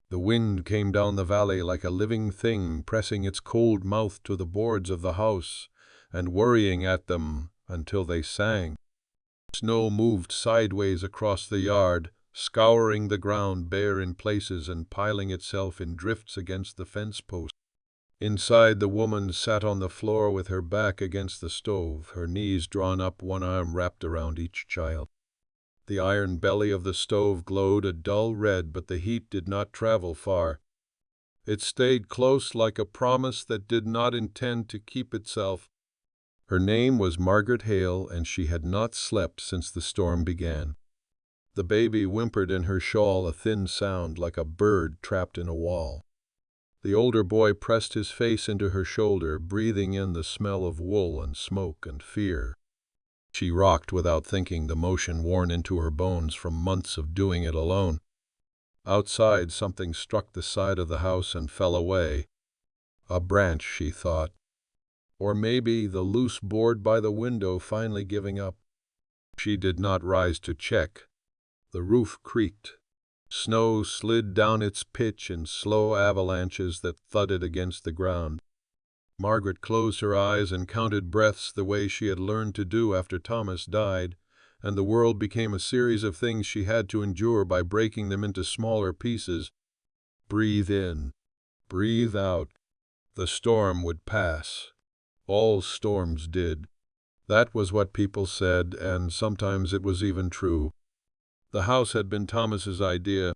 The wind came down the valley like a living thing, pressing its cold mouth to the boards of the house and worrying at them until they sang. Snow moved sideways across the yard, scouring the ground bare in places and piling itself in drifts against the fence post. Inside, the woman sat on the floor with her back against the stove, her knees drawn up, one arm wrapped around each child. The iron belly of the stove glowed a dull red, but the heat did not travel far. It stayed close like a promise that did not intend to keep itself. Her name was Margaret Hale, and she had not slept since the storm began. The baby whimpered in her shawl, a thin sound like a bird trapped in a wall. The older boy pressed his face into her shoulder, breathing in the smell of wool and smoke and fear. She rocked without thinking, the motion worn into her bones from months of doing it alone. Outside, something struck the side of the house and fell away. A branch, she thought. Or maybe the loose board by the window finally giving up. She did not rise to check. The roof creaked. Snow slid down its pitch in slow avalanches that thudded against the ground. Margaret closed her eyes and counted breaths the way she had learned to do after Thomas died, and the world became a series of things she had to endure by breaking them into smaller pieces. Breathe in. Breathe out. The storm would pass. All storms did. That was what people said, and sometimes it was even true. The house had been Thomas's idea.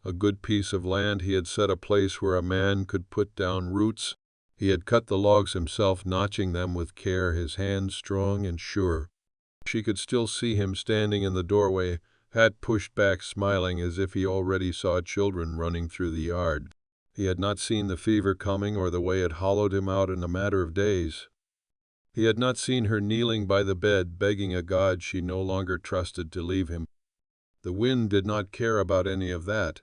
A good piece of land. He had set a place where a man could put down roots. He had cut the logs himself, notching them with care, his hands strong and sure. She could still see him standing in the doorway, hat pushed back, smiling as if he already saw children running through the yard. He had not seen the fever coming or the way it hollowed him out in a matter of days. He had not seen her kneeling by the bed, begging a God she no longer trusted to leave him. The wind did not care about any of that.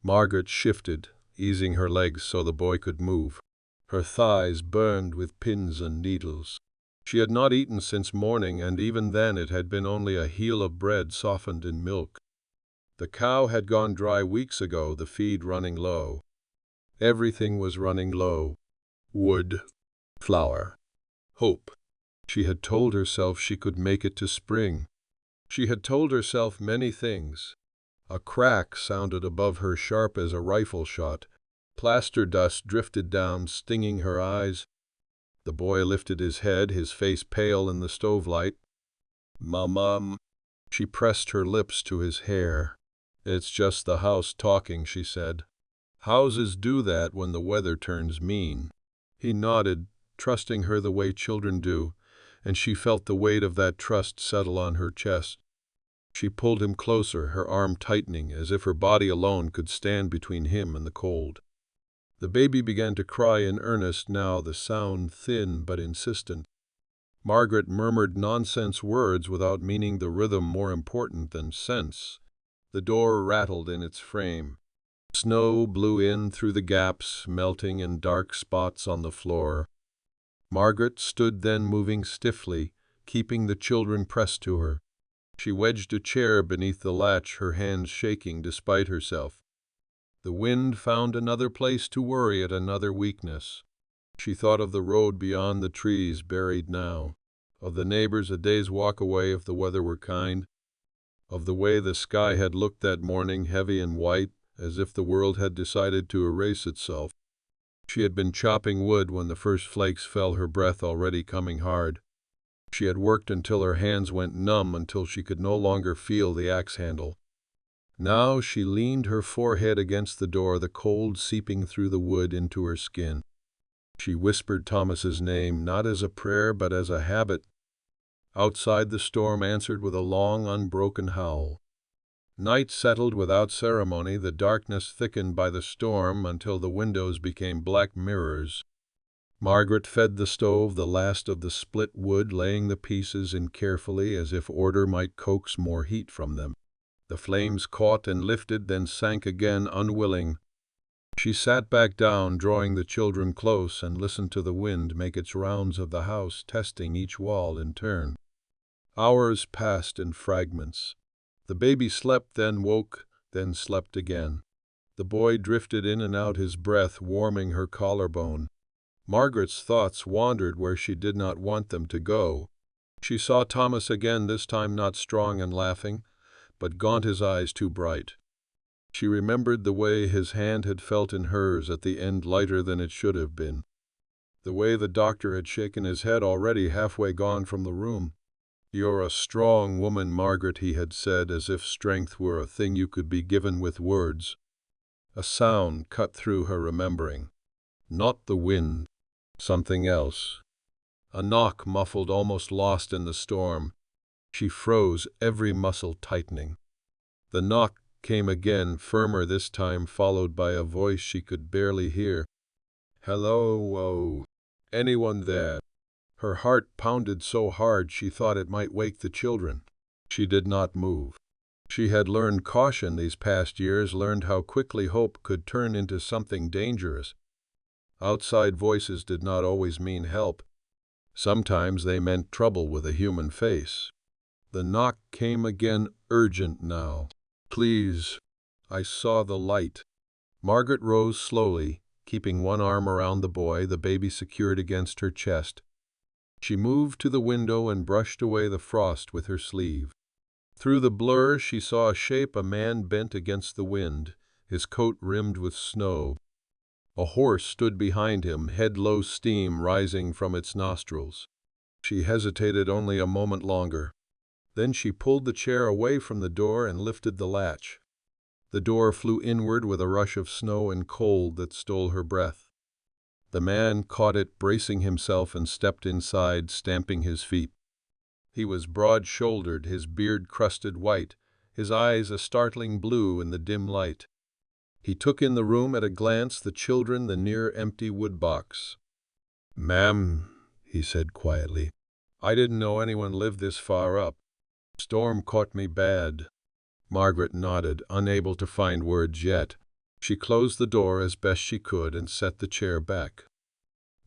Margaret shifted, easing her legs so the boy could move. Her thighs burned with pins and needles. She had not eaten since morning, and even then it had been only a heel of bread softened in milk. The cow had gone dry weeks ago, the feed running low. Everything was running low. Wood, flour, hope. She had told herself she could make it to spring. She had told herself many things. A crack sounded above her, sharp as a rifle shot. Plaster dust drifted down, stinging her eyes. The boy lifted his head, his face pale in the stove light. "Mama." She pressed her lips to his hair. "It's just the house talking," she said. "Houses do that when the weather turns mean." He nodded, trusting her the way children do, and she felt the weight of that trust settle on her chest. She pulled him closer, her arm tightening, as if her body alone could stand between him and the cold. The baby began to cry in earnest now, the sound thin but insistent. Margaret murmured nonsense words without meaning, the rhythm more important than sense. The door rattled in its frame. Snow blew in through the gaps, melting in dark spots on the floor. Margaret stood then, moving stiffly, keeping the children pressed to her. She wedged a chair beneath the latch, her hands shaking despite herself. The wind found another place to worry at, another weakness. She thought of the road beyond, the trees buried now, of the neighbors a day's walk away if the weather were kind, of the way the sky had looked that morning, heavy and white, as if the world had decided to erase itself. She had been chopping wood when the first flakes fell, her breath already coming hard. She had worked until her hands went numb, until she could no longer feel the axe handle. Now she leaned her forehead against the door, the cold seeping through the wood into her skin. She whispered Thomas's name, not as a prayer but as a habit. Outside, the storm answered with a long, unbroken howl. Night settled without ceremony, the darkness thickened by the storm until the windows became black mirrors. Margaret fed the stove the last of the split wood, laying the pieces in carefully as if order might coax more heat from them. The flames caught and lifted, then sank again, unwilling. She sat back down, drawing the children close, and listened to the wind make its rounds of the house, testing each wall in turn. Hours passed in fragments. The baby slept, then woke, then slept again. The boy drifted in and out, his breath warming her collarbone. Margaret's thoughts wandered where she did not want them to go. She saw Thomas again, this time not strong and laughing, but gaunt, his eyes too bright. She remembered the way his hand had felt in hers at the end, lighter than it should have been. The way the doctor had shaken his head, already halfway gone from the room. "You're a strong woman, Margaret," he had said, as if strength were a thing you could be given with words. A sound cut through her remembering. Not the wind. Something else. A knock, muffled, almost lost in the storm. She froze, every muscle tightening. The knock came again, firmer this time, followed by a voice she could barely hear. "Hello, oh. Anyone there?" Her heart pounded so hard she thought it might wake the children. She did not move. She had learned caution these past years, learned how quickly hope could turn into something dangerous. Outside voices did not always mean help. Sometimes they meant trouble with a human face. The knock came again, urgent now. "Please." I saw the light. Margaret rose slowly, keeping one arm around the boy, the baby secured against her chest. She moved to the window and brushed away the frost with her sleeve. Through the blur she saw a shape, a man bent against the wind, his coat rimmed with snow. A horse stood behind him, head low, steam rising from its nostrils. She hesitated only a moment longer. Then she pulled the chair away from the door and lifted the latch. The door flew inward with a rush of snow and cold that stole her breath. The man caught it, bracing himself, and stepped inside, stamping his feet. He was broad-shouldered, his beard crusted white, his eyes a startling blue in the dim light. He took in the room at a glance, the children, the near empty woodbox. "Ma'am," he said quietly, "I didn't know anyone lived this far up. Storm caught me bad." Margaret nodded, unable to find words yet. She closed the door as best she could and set the chair back.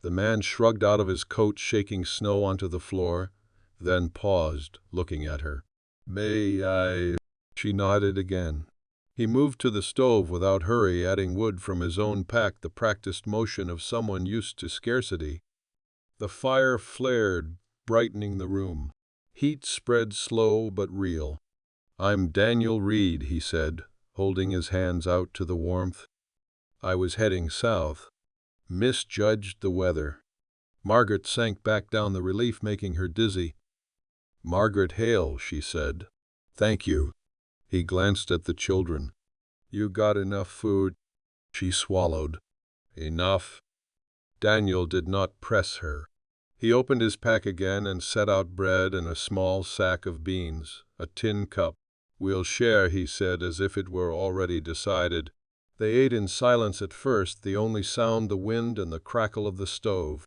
The man shrugged out of his coat, shaking snow onto the floor, then paused, looking at her. "May I?" She nodded again. He moved to the stove without hurry, adding wood from his own pack, the practiced motion of someone used to scarcity. The fire flared, brightening the room. Heat spread, slow but real. "I'm Daniel Reed," he said, holding his hands out to the warmth. "I was heading south. Misjudged the weather." Margaret sank back down, the relief making her dizzy. "Margaret Hale," she said. "Thank you." He glanced at the children. "You got enough food?" She swallowed. "Enough." Daniel did not press her. He opened his pack again and set out bread and a small sack of beans, a tin cup. "We'll share," he said, as if it were already decided. They ate in silence at first, the only sound the wind and the crackle of the stove.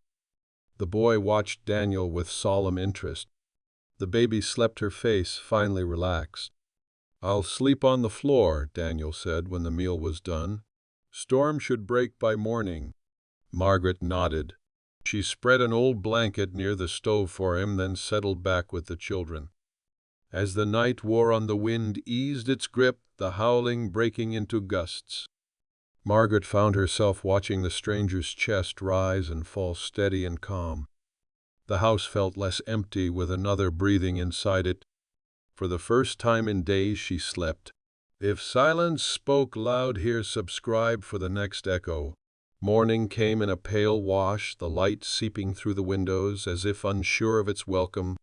The boy watched Daniel with solemn interest. The baby slept, her face finally relaxed. "I'll sleep on the floor," Daniel said when the meal was done. "Storm should break by morning." Margaret nodded. She spread an old blanket near the stove for him, then settled back with the children. As the night wore on, the wind eased its grip, the howling breaking into gusts. Margaret found herself watching the stranger's chest rise and fall, steady and calm. The house felt less empty with another breathing inside it. For the first time in days she slept. If silence spoke loud here, subscribe for the next echo. Morning came in a pale wash, the light seeping through the windows as if unsure of its welcome.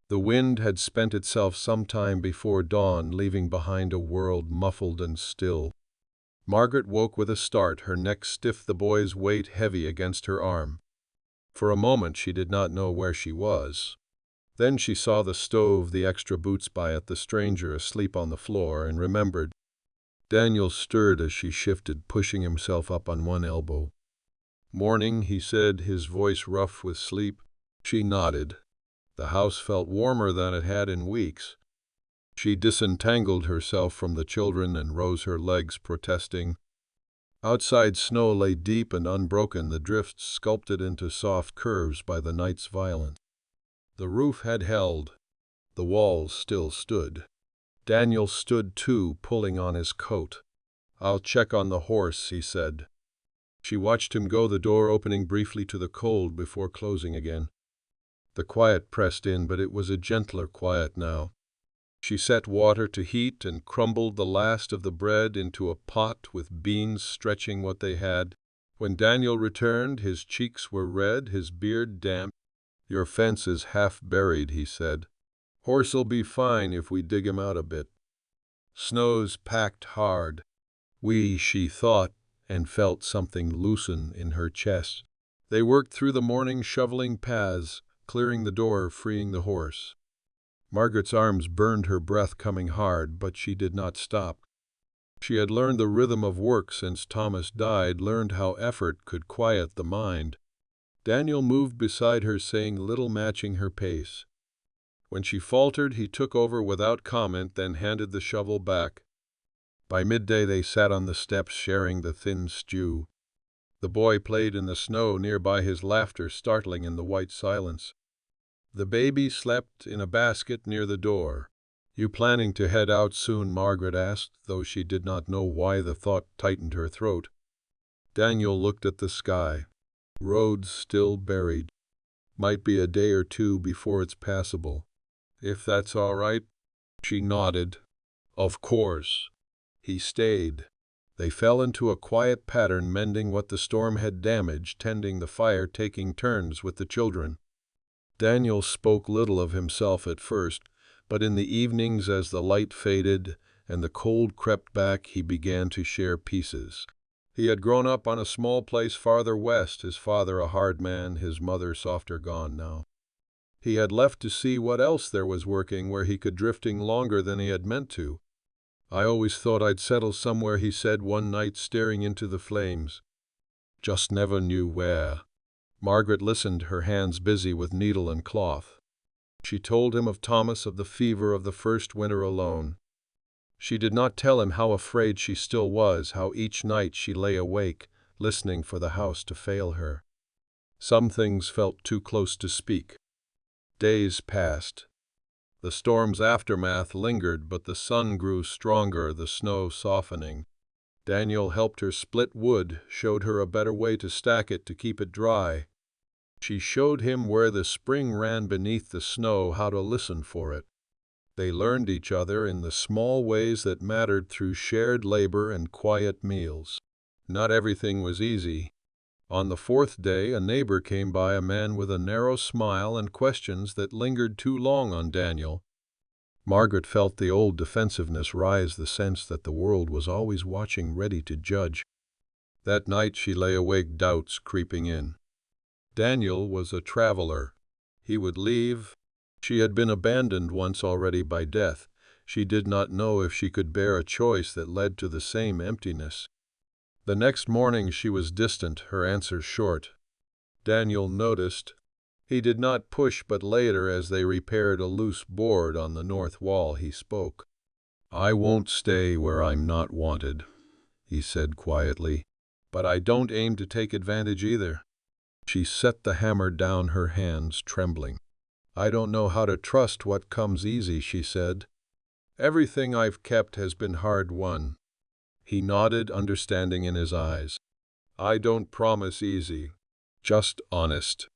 The wind had spent itself some time before dawn, leaving behind a world muffled and still. Margaret woke with a start, her neck stiff, the boy's weight heavy against her arm. For a moment she did not know where she was. Then she saw the stove, the extra boots by it, the stranger asleep on the floor, and remembered. Daniel stirred as she shifted, pushing himself up on one elbow. "Morning," he said, his voice rough with sleep. She nodded. The house felt warmer than it had in weeks. She disentangled herself from the children and rose, her legs protesting. Outside, snow lay deep and unbroken, the drifts sculpted into soft curves by the night's violence. The roof had held. The walls still stood. Daniel stood too, pulling on his coat. "I'll check on the horse," he said. She watched him go, the door opening briefly to the cold before closing again. The quiet pressed in, but it was a gentler quiet now. She set water to heat and crumbled the last of the bread into a pot with beans stretching what they had. When Daniel returned, his cheeks were red, his beard damp. "Your fence is half buried," he said. "Horse'll be fine if we dig him out a bit." Snow's packed hard. She thought, and felt something loosen in her chest. They worked through the morning, shoveling paths, clearing the door, freeing the horse. Margaret's arms burned, her breath coming hard, but she did not stop. She had learned the rhythm of work since Thomas died, learned how effort could quiet the mind. Daniel moved beside her, saying little, matching her pace. When she faltered, he took over without comment, then handed the shovel back. By midday they sat on the steps, sharing the thin stew. The boy played in the snow nearby, his laughter startling in the white silence. The baby slept in a basket near the door. "You planning to head out soon?" Margaret asked, though she did not know why the thought tightened her throat. Daniel looked at the sky. Roads still buried. "Might be a day or two before it's passable." "If that's all right." She nodded. "Of course." He stayed. They fell into a quiet pattern, mending what the storm had damaged, tending the fire, taking turns with the children. Daniel spoke little of himself at first, but in the evenings, as the light faded and the cold crept back, he began to share pieces. He had grown up on a small place farther west, his father a hard man, his mother softer, gone now. He had left to see what else there was working where he could, drifting longer than he had meant to. "I always thought I'd settle somewhere," he said one night, staring into the flames. "Just never knew where." Margaret listened, her hands busy with needle and cloth. She told him of Thomas, of the fever of the first winter alone. She did not tell him how afraid she still was, how each night she lay awake, listening for the house to fail her. Some things felt too close to speak. Days passed. The storm's aftermath lingered, but the sun grew stronger, the snow softening. Daniel helped her split wood, showed her a better way to stack it to keep it dry. She showed him where the spring ran beneath the snow, how to listen for it. They learned each other in the small ways that mattered through shared labor and quiet meals. Not everything was easy. On the fourth day, a neighbor came by, a man with a narrow smile and questions that lingered too long on Daniel. Margaret felt the old defensiveness rise, the sense that the world was always watching, ready to judge. That night she lay awake, doubts creeping in. Daniel was a traveler. He would leave. She had been abandoned once already by death. She did not know if she could bear a choice that led to the same emptiness. The next morning she was distant, her answers short. Daniel noticed. He did not push, but later, as they repaired a loose board on the north wall, he spoke. "I won't stay where I'm not wanted," he said quietly. "But I don't aim to take advantage either." She set the hammer down, her hands trembling. "I don't know how to trust what comes easy," she said. "Everything I've kept has been hard-won." He nodded, understanding in his eyes. "I don't promise easy, just honest."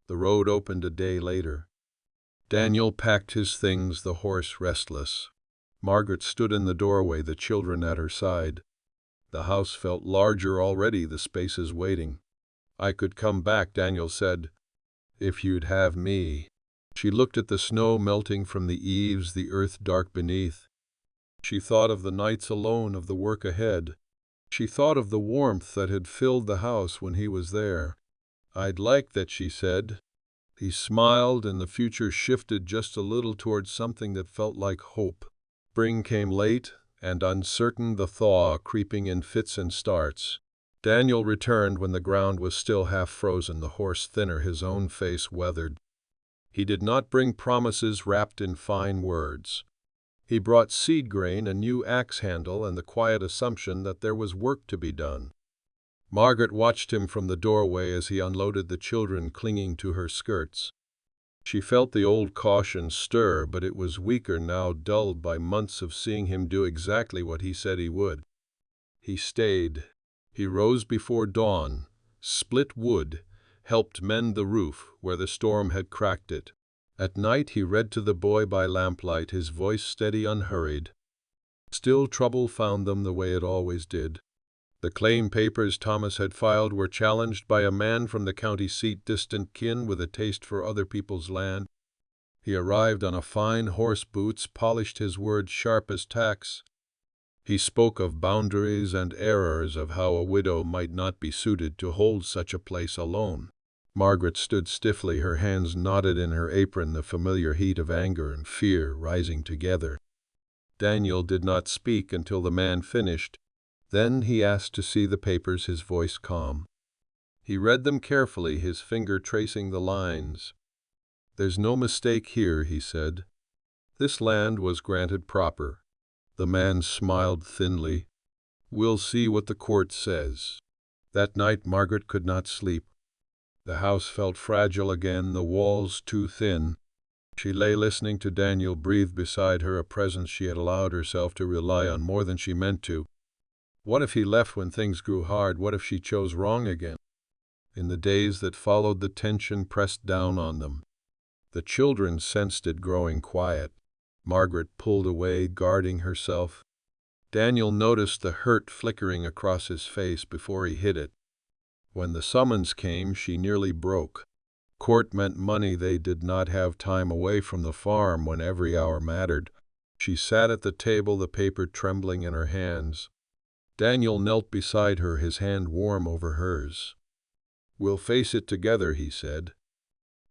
The road opened a day later. Daniel packed his things, the horse restless. Margaret stood in the doorway, the children at her side. The house felt larger already, the spaces waiting. "I could come back," Daniel said, "if you'd have me." She looked at the snow melting from the eaves, the earth dark beneath. She thought of the nights alone, of the work ahead. She thought of the warmth that had filled the house when he was there. "I'd like that," she said. He smiled, and the future shifted just a little towards something that felt like hope. Spring came late and uncertain, the thaw creeping in fits and starts. Daniel returned when the ground was still half frozen, the horse thinner, his own face weathered. He did not bring promises wrapped in fine words. He brought seed grain, a new axe handle, and the quiet assumption that there was work to be done. Margaret watched him from the doorway as he unloaded the children clinging to her skirts. She felt the old caution stir, but it was weaker now, dulled by months of seeing him do exactly what he said he would. He stayed. He rose before dawn, split wood, helped mend the roof where the storm had cracked it. At night he read to the boy by lamplight, his voice steady, unhurried. Still trouble found them the way it always did. The claim papers Thomas had filed were challenged by a man from the county seat, distant kin with a taste for other people's land. He arrived on a fine horse, boots, polished, his words sharp as tacks. He spoke of boundaries and errors, of how a widow might not be suited to hold such a place alone. Margaret stood stiffly, her hands knotted in her apron, the familiar heat of anger and fear rising together. Daniel did not speak until the man finished. Then he asked to see the papers, his voice calm. He read them carefully, his finger tracing the lines. "There's no mistake here," he said. "This land was granted proper." The man smiled thinly. "We'll see what the court says." That night Margaret could not sleep. The house felt fragile again, the walls too thin. She lay listening to Daniel breathe beside her, a presence she had allowed herself to rely on more than she meant to. What if he left when things grew hard? What if she chose wrong again? In the days that followed, the tension pressed down on them. The children sensed it growing quiet. Margaret pulled away, guarding herself. Daniel noticed the hurt flickering across his face before he hid it. When the summons came, she nearly broke. Court meant money. They did not have time away from the farm when every hour mattered. She sat at the table, the paper trembling in her hands. Daniel knelt beside her, his hand warm over hers. "We'll face it together," he said.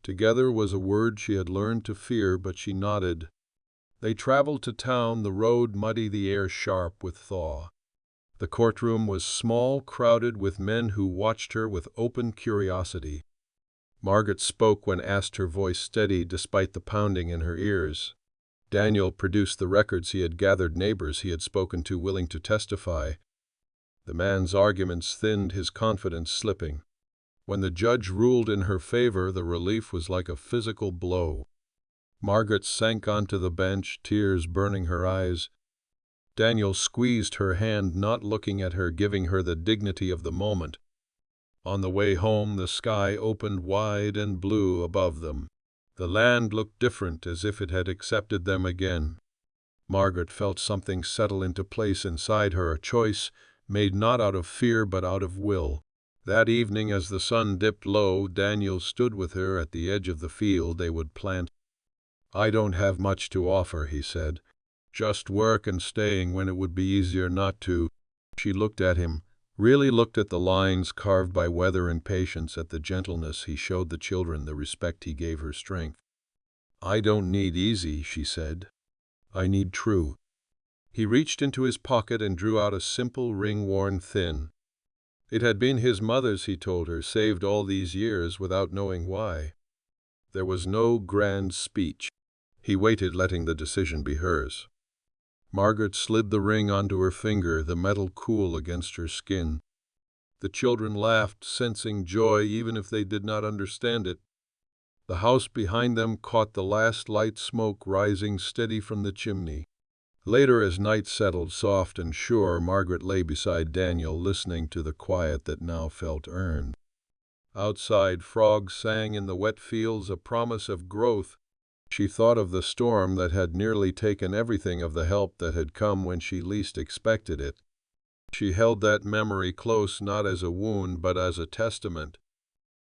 Together was a word she had learned to fear, but she nodded. They traveled to town, the road muddy, the air sharp with thaw. The courtroom was small, crowded with men who watched her with open curiosity. Margaret spoke when asked, her voice steady despite the pounding in her ears. Daniel produced the records he had gathered, neighbors he had spoken to willing to testify. The man's arguments thinned, his confidence slipping. When the judge ruled in her favor, the relief was like a physical blow. Margaret sank onto the bench, tears burning her eyes. Daniel squeezed her hand, not looking at her, giving her the dignity of the moment. On the way home, the sky opened wide and blue above them. The land looked different, as if it had accepted them again. Margaret felt something settle into place inside her, a choice made not out of fear but out of will. That evening, as the sun dipped low, Daniel stood with her at the edge of the field they would plant. "I don't have much to offer," he said. "Just work and staying when it would be easier not to." She looked at him, really looked at the lines carved by weather and patience, at the gentleness he showed the children, the respect he gave her strength. "I don't need easy," she said. "I need true." He reached into his pocket and drew out a simple ring, worn thin. It had been his mother's, he told her, saved all these years without knowing why. There was no grand speech. He waited, letting the decision be hers. Margaret slid the ring onto her finger, the metal cool against her skin. The children laughed, sensing joy even if they did not understand it. The house behind them caught the last light smoke rising steady from the chimney. Later, as night settled soft and sure, Margaret lay beside Daniel, listening to the quiet that now felt earned. Outside, frogs sang in the wet fields, a promise of growth. She thought of the storm that had nearly taken everything, of the help that had come when she least expected it. She held that memory close, not as a wound, but as a testament.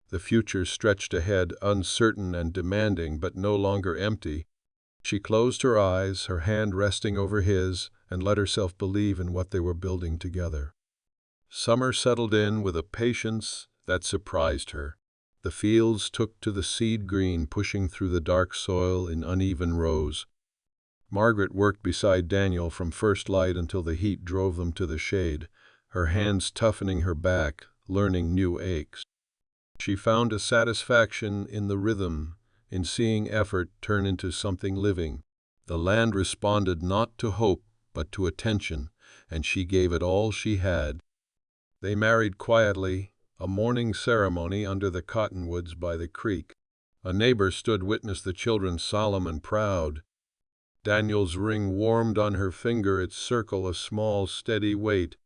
The future stretched ahead, uncertain and demanding, but no longer empty. She closed her eyes, her hand resting over his, and let herself believe in what they were building together. Summer settled in with a patience that surprised her. The fields took to the seed green, pushing through the dark soil in uneven rows. Margaret worked beside Daniel from first light until the heat drove them to the shade, her hands toughening her back, learning new aches. She found a satisfaction in the rhythm, in seeing effort turn into something living. The land responded not to hope, but to attention, and she gave it all she had. They married quietly, a mourning ceremony under the cottonwoods by the creek. A neighbor stood witness, the children solemn and proud. Daniel's ring warmed on her finger, its circle a small, steady weight.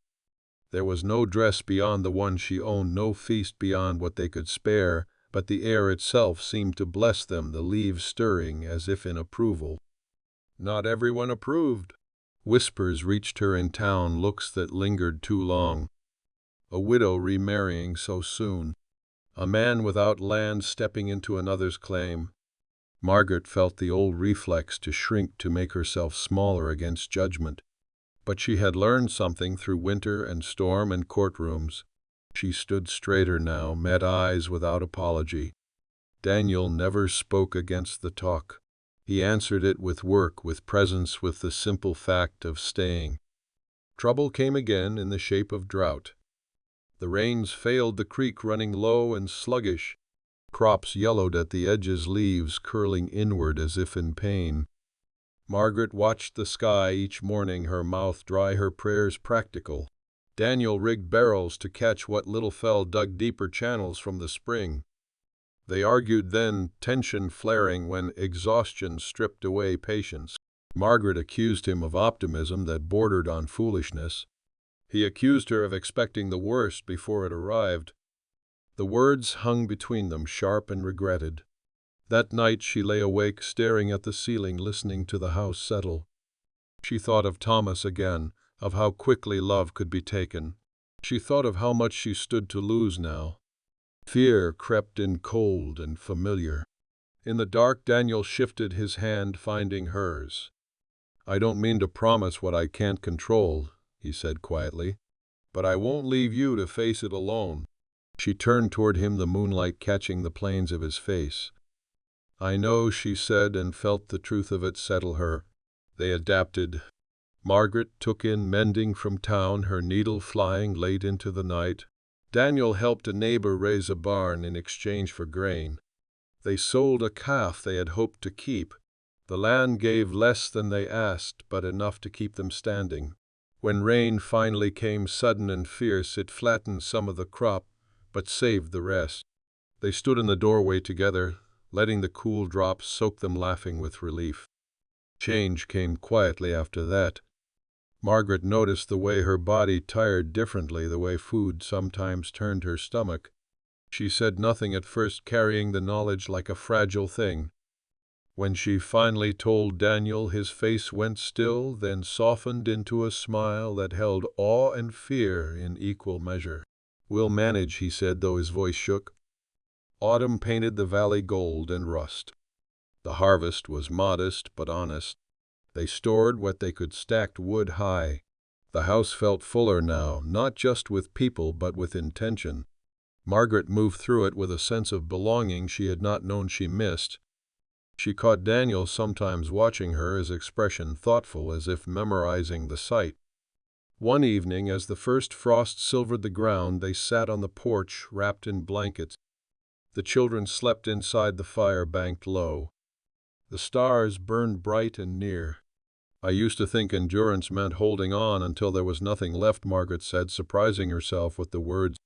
There was no dress beyond the one she owned, no feast beyond what they could spare, but the air itself seemed to bless them, the leaves stirring as if in approval. Not everyone approved. Whispers reached her in town, looks that lingered too long. A widow remarrying so soon. A man without land stepping into another's claim. Margaret felt the old reflex to shrink, to make herself smaller against judgment. But she had learned something through winter and storm and courtrooms. She stood straighter now, met eyes without apology. Daniel never spoke against the talk. He answered it with work, with presence, with the simple fact of staying. Trouble came again in the shape of drought. The rains failed, the creek running low and sluggish. Crops yellowed at the edges, leaves curling inward as if in pain. Margaret watched the sky each morning, her mouth dry, her prayers practical. Daniel rigged barrels to catch what little fell, dug deeper channels from the spring. They argued then, tension flaring when exhaustion stripped away patience. Margaret accused him of optimism that bordered on foolishness. He accused her of expecting the worst before it arrived. The words hung between them, sharp and regretted. That night she lay awake, staring at the ceiling, listening to the house settle. She thought of Thomas again, of how quickly love could be taken. She thought of how much she stood to lose now. Fear crept in, cold and familiar. In the dark, Daniel shifted his hand, finding hers. "I don't mean to promise what I can't control," he said quietly, "but I won't leave you to face it alone." She turned toward him, the moonlight catching the planes of his face. "I know," she said, and felt the truth of it settle her. They adapted. Margaret took in mending from town, her needle flying late into the night. Daniel helped a neighbor raise a barn in exchange for grain. They sold a calf they had hoped to keep. The land gave less than they asked, but enough to keep them standing. When rain finally came, sudden and fierce, it flattened some of the crop, but saved the rest. They stood in the doorway together, letting the cool drops soak them, laughing with relief. Change came quietly after that. Margaret noticed the way her body tired differently, the way food sometimes turned her stomach. She said nothing at first, carrying the knowledge like a fragile thing. When she finally told Daniel, his face went still, then softened into a smile that held awe and fear in equal measure. "We'll manage," he said, though his voice shook. Autumn painted the valley gold and rust. The harvest was modest but honest. They stored what they could, stacked wood high. The house felt fuller now, not just with people but with intention. Margaret moved through it with a sense of belonging she had not known she missed. She caught Daniel sometimes watching her, his expression thoughtful, as if memorizing the sight. One evening, as the first frost silvered the ground, they sat on the porch, wrapped in blankets. The children slept inside the fire banked low. The stars burned bright and near. "I used to think endurance meant holding on until there was nothing left," Margaret said, surprising herself with the words.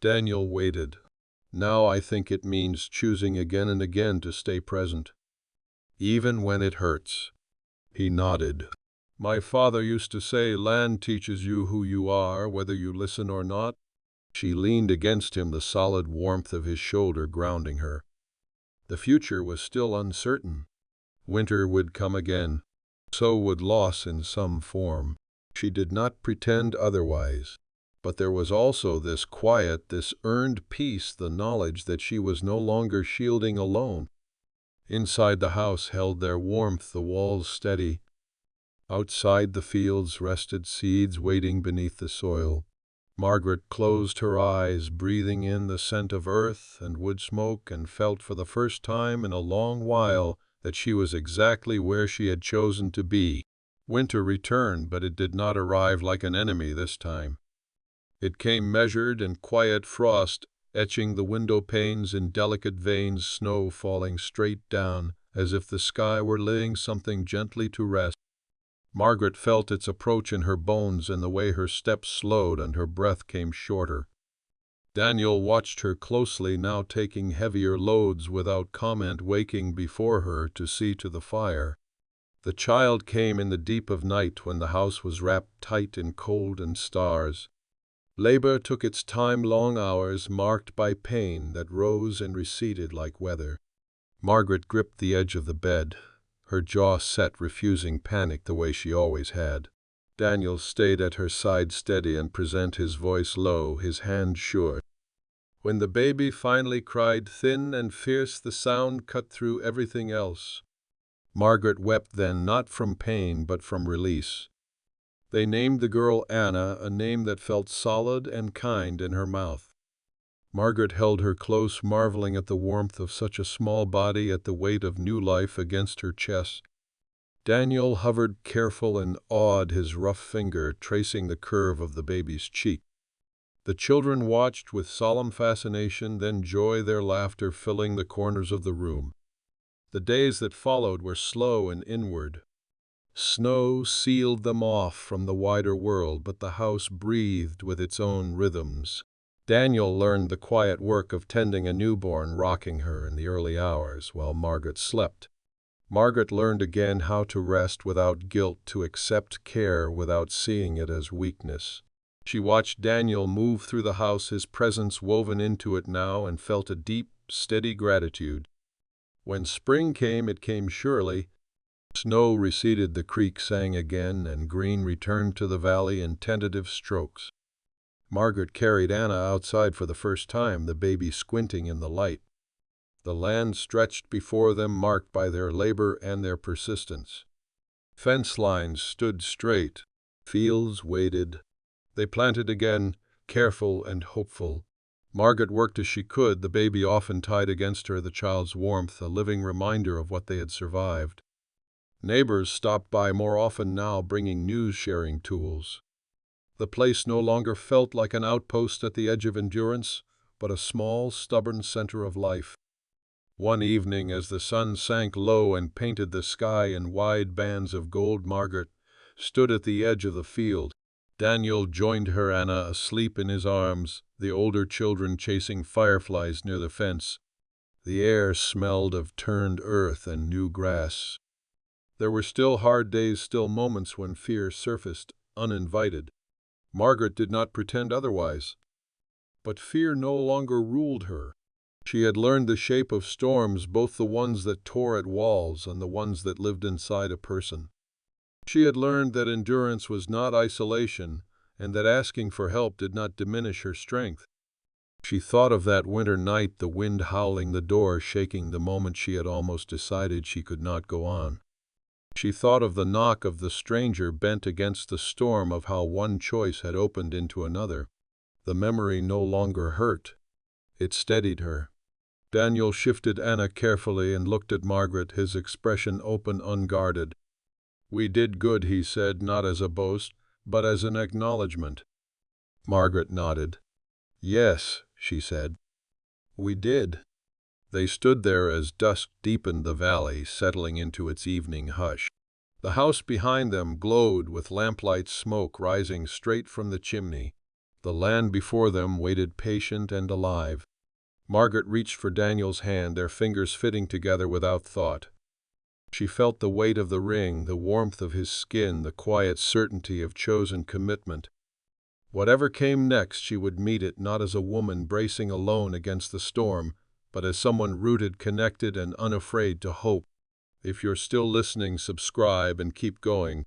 Daniel waited. "Now I think it means choosing again and again to stay present, even when it hurts." He nodded. "My father used to say, land teaches you who you are, whether you listen or not." She leaned against him, the solid warmth of his shoulder grounding her. The future was still uncertain. Winter would come again. So would loss in some form. She did not pretend otherwise. But there was also this quiet, this earned peace, the knowledge that she was no longer shielding alone. Inside the house held their warmth, the walls steady. Outside the fields rested seeds waiting beneath the soil. Margaret closed her eyes, breathing in the scent of earth and wood smoke, and felt for the first time in a long while that she was exactly where she had chosen to be. Winter returned, but it did not arrive like an enemy this time. It came measured and quiet, frost etching the window panes in delicate veins, snow falling straight down, as if the sky were laying something gently to rest. Margaret felt its approach in her bones, and the way her steps slowed and her breath came shorter. Daniel watched her closely, now taking heavier loads without comment, waking before her to see to the fire. The child came in the deep of night, when the house was wrapped tight in cold and stars. Labor took its time, long hours marked by pain that rose and receded like weather. Margaret gripped the edge of the bed, her jaw set, refusing panic the way she always had. Daniel stayed at her side, steady and present, his voice low, his hand sure. When the baby finally cried, thin and fierce, the sound cut through everything else. Margaret wept then, not from pain but from release. They named the girl Anna, a name that felt solid and kind in her mouth. Margaret held her close, marveling at the warmth of such a small body, at the weight of new life against her chest. Daniel hovered, careful and awed, his rough finger tracing the curve of the baby's cheek. The children watched with solemn fascination, then joy, their laughter filling the corners of the room. The days that followed were slow and inward. Snow sealed them off from the wider world, but the house breathed with its own rhythms. Daniel learned the quiet work of tending a newborn, rocking her in the early hours while Margaret slept. Margaret learned again how to rest without guilt, to accept care without seeing it as weakness. She watched Daniel move through the house, his presence woven into it now, and felt a deep, steady gratitude. When spring came, it came surely. Snow receded, the creek sang again, and green returned to the valley in tentative strokes. Margaret carried Anna outside for the first time, the baby squinting in the light. The land stretched before them, marked by their labor and their persistence. Fence lines stood straight. Fields waited. They planted again, careful and hopeful. Margaret worked as she could, the baby often tied against her, the child's warmth a living reminder of what they had survived. Neighbors stopped by more often now, bringing news-sharing tools. The place no longer felt like an outpost at the edge of endurance, but a small, stubborn center of life. One evening, as the sun sank low and painted the sky in wide bands of gold, Margaret stood at the edge of the field. Daniel joined her, Anna asleep in his arms, the older children chasing fireflies near the fence. The air smelled of turned earth and new grass. There were still hard days, still moments when fear surfaced, uninvited. Margaret did not pretend otherwise. But fear no longer ruled her. She had learned the shape of storms, both the ones that tore at walls and the ones that lived inside a person. She had learned that endurance was not isolation, and that asking for help did not diminish her strength. She thought of that winter night, the wind howling, the door shaking, the moment she had almost decided she could not go on. She thought of the knock of the stranger bent against the storm, of how one choice had opened into another. The memory no longer hurt. It steadied her. Daniel shifted Anna carefully and looked at Margaret, his expression open, unguarded. "We did good," he said, not as a boast, but as an acknowledgement. Margaret nodded. "Yes," she said. "We did." They stood there as dusk deepened the valley, settling into its evening hush. The house behind them glowed with lamplight, smoke rising straight from the chimney. The land before them waited, patient and alive. Margaret reached for Daniel's hand, their fingers fitting together without thought. She felt the weight of the ring, the warmth of his skin, the quiet certainty of chosen commitment. Whatever came next, she would meet it not as a woman bracing alone against the storm, but as someone rooted, connected, and unafraid to hope. If you're still listening, subscribe and keep going.